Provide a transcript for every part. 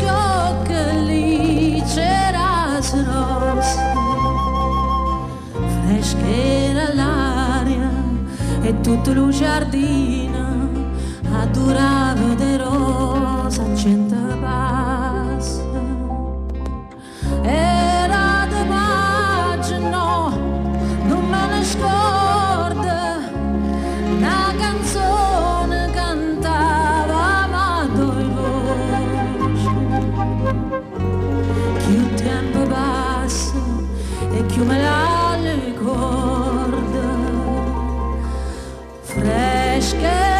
occhi c'era rossa, fresca era l'aria e tutto lo giardino adorava di rosa accenta passa. Era di maggio, no, non me ne scorda, una canzone cantava ma due voci. Più tempo passa e più me la ricorda, fresca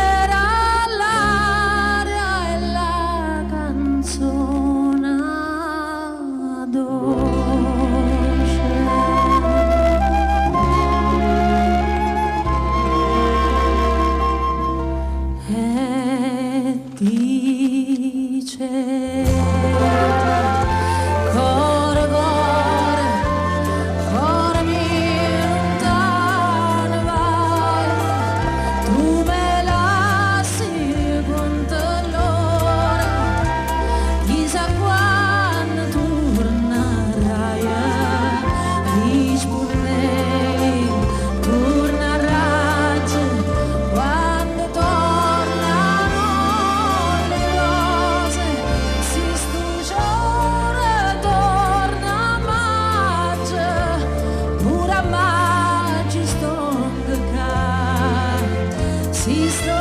si sta